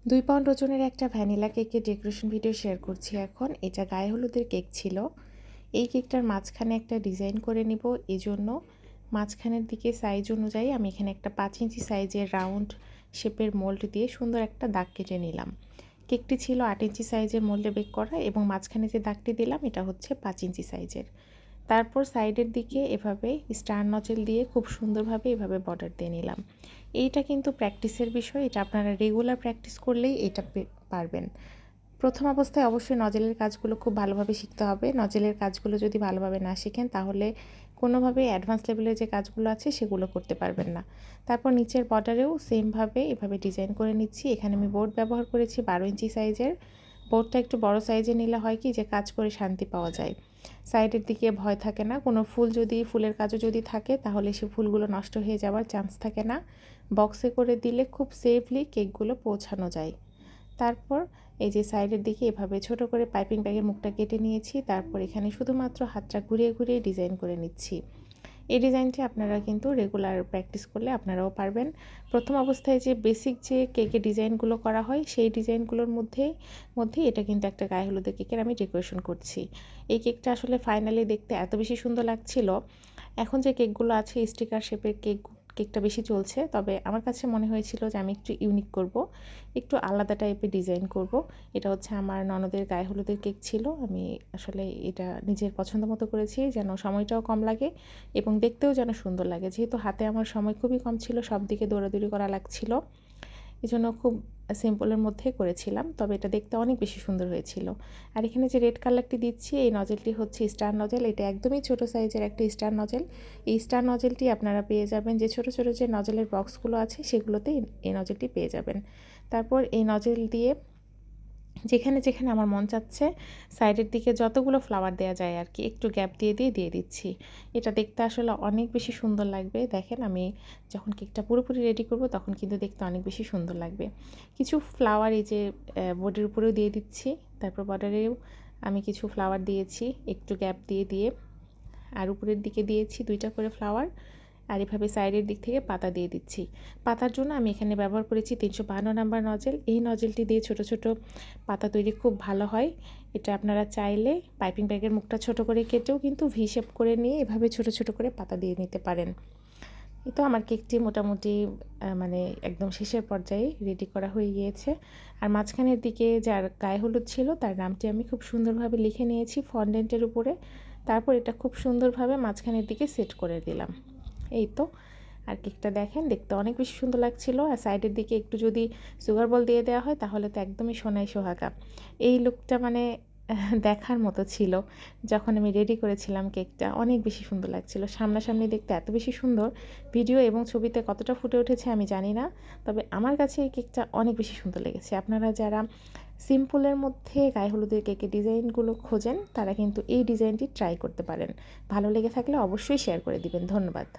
2 pound ওজনের একটা vanilla কেকের ডেকোরেশন ভিডিও শেয়ার করছি এখন। এটা গায়ে হলুদের কেক ছিল। এই কেকটার মাঝখানে একটা ডিজাইন করে নিব, এজন্য মাঝখানের দিকে সাইজ অনুযায়ী আমি এখানে একটা 5 ইঞ্চি সাইজের রাউন্ড শেপের মোল্ড দিয়ে সুন্দর একটা দাগ কেটে নিলাম। কেকটি ছিল 8 ইঞ্চি সাইজের মোল্ডে বেক করা এবং মাঝখানে যে দাগটি দিলাম এটা হচ্ছে 5 ইঞ্চি সাইজের। তারপর সাইডের দিকে এভাবে স্টার নজেল দিয়ে খুব সুন্দরভাবে এভাবে বর্ডার দিয়ে নিলাম। এইটা কিন্তু প্র্যাকটিসের বিষয়, এটা আপনারা রেগুলার প্র্যাকটিস করলেই এটা পারবেন। প্রথম অবস্থায় অবশ্যই নজেলের কাজগুলো খুব ভালোভাবে শিখতে হবে। নজেলের কাজগুলো যদি ভালোভাবে না শিখেন তাহলে কোনোভাবেই অ্যাডভান্স লেভেলের যে কাজগুলো আছে সেগুলো করতে পারবেন না। তারপর নিচের বর্ডারেও সেমভাবে এভাবে ডিজাইন করে নিচ্ছি। এখানে আমি বোর্ড ব্যবহার করেছি 12 ইঞ্চি সাইজের। বোর্ডটা একটু বড় সাইজে নিলে হয় কি যে কাজ করে শান্তি পাওয়া যায়, সাইডের দিকে ভয় থাকে না। কোনো ফুলের কাজও যদি থাকে তাহলে সে ফুলগুলো নষ্ট হয়ে যাওয়ার চান্স থাকে না। বক্সে করে দিলে খুব সেফলি কেকগুলো পৌঁছানো যায়। তারপর এই যে সাইডের দিকে এভাবে ছোট করে পাইপিং ব্যাগের মুখটা কেটে নিয়েছি। তারপর এখানে শুধুমাত্র হাতটা ঘুরিয়ে ঘুরিয়ে ডিজাইন করে নিচ্ছি। এই ডিজাইনটি আপনারা কিন্তু রেগুলার প্র্যাকটিস করলে আপনারাও পারবেন। প্রথম অবস্থায় যে বেসিক যে কেকের ডিজাইনগুলো করা হয় সেই ডিজাইনগুলোর মধ্যে এটা কিন্তু একটা গায়ে হলুদের কেকের আমি ডেকোরেশন করছি। এই কেকটা আসলে ফাইনালি দেখতে এত বেশি সুন্দর লাগছিল। এখন যে কেকগুলো আছে স্টিকার শেপের কেকটা বেশি চলছে, তবে আমার কাছে মনে হয়েছিল যে আমি একটু ইউনিক করব, একটু আলাদা টাইপের ডিজাইন করব। এটা হচ্ছে আমার ননদের গায়ে হলুদের কেক ছিল। আমি আসলে এটা নিজের পছন্দ মতো করেছি যেন সময়টাও কম লাগে এবং দেখতেও যেন সুন্দর লাগে। যেহেতু হাতে আমার সময় খুবই কম ছিল, সব দিকে দৌড়াদৌড়ি করা লাগছিল, এজন্য খুব সিম্পলের মধ্যে করেছিলাম, তবে এটা দেখতে অনেক বেশি সুন্দর হয়েছিল। আর এখানে যে রেড কালারটি দিচ্ছি এই নজেলটি হচ্ছে স্টার নজেল। এটা একদমই ছোট সাইজের একটা স্টার নজেল। এই স্টার নজেলটি আপনারা পেয়ে যাবেন যে ছোট ছোট যে নজেলের বক্সগুলো আছে সেগুলোতে এই নজেলটি পেয়ে যাবেন। তারপর এই নজেল দিয়ে যেখানে যেখানে আমার মন চাচ্ছে সাইডের দিকে যতগুলো ফ্লাওয়ার দেওয়া যায় আর কি একটু গ্যাপ দিয়ে দিচ্ছি। এটা দেখতে আসলে অনেক বেশি সুন্দর লাগবে। দেখেন আমি যখন কেকটা পুরোপুরি রেডি করব তখন কিন্তু দেখতে অনেক বেশি সুন্দর লাগবে। কিছু ফ্লাওয়ার এই যে বোর্ডের উপরেও দিয়ে দিচ্ছি, তারপর বর্ডারেও আমি কিছু ফ্লাওয়ার দিয়েছি একটু গ্যাপ দিয়ে, আর উপরের দিকে দিয়েছি 2টা করে ফ্লাওয়ার। আর এভাবে সাইডের দিক থেকে পাতা দিয়ে দিচ্ছি। পাতার জন্য আমি এখানে ব্যবহার করেছি 352 নাম্বার নজেল। এই নজেলটি দিয়ে ছোট ছোট পাতা তৈরি খুব ভালো হয়। এটা আপনারা চাইলে পাইপিং ব্যাগের মুখটা ছোট করে কেটেও কিন্তু ভি শেপ করে নিয়ে এভাবে ছোট ছোট করে পাতা দিয়ে নিতে পারেন। এই তো আমার কেকটি মোটামুটি মানে একদম শেষের পর্যায়ে রেডি করা হয়ে গিয়েছে। আর মাঝখানের দিকে যার গায়ে হলুদ ছিল তার নামটি আমি খুব সুন্দরভাবে লিখে নিয়েছি ফন্ডেন্টের উপরে। তারপর এটা খুব সুন্দরভাবে মাঝখানের দিকে সেট করে দিলাম। এই তো, আর কেকটা দেখেন দেখতে অনেক বেশি সুন্দর লাগছিল। আর সাইডের দিকে একটু যদি সুগার বল দিয়ে দেওয়া হয় তাহলে তো একদমই সোনায় সোহাগা। এই লুকটা মানে দেখার মতো ছিল। যখন আমি রেডি করেছিলাম কেকটা অনেক বেশি সুন্দর লাগছিল। সামনাসামনি দেখতে এত বেশি সুন্দর, ভিডিও এবং ছবিতে কতটা ফুটে উঠেছে আমি জানি না, তবে আমার কাছে এই কেকটা অনেক বেশি সুন্দর লেগেছে। আপনারা যারা সিম্পলের মধ্যে গায়ে হলুদের কেকের ডিজাইনগুলো খোঁজেন তারা কিন্তু এই ডিজাইনটি ট্রাই করতে পারেন। ভালো লেগে থাকলে অবশ্যই শেয়ার করে দিবেন। ধন্যবাদ।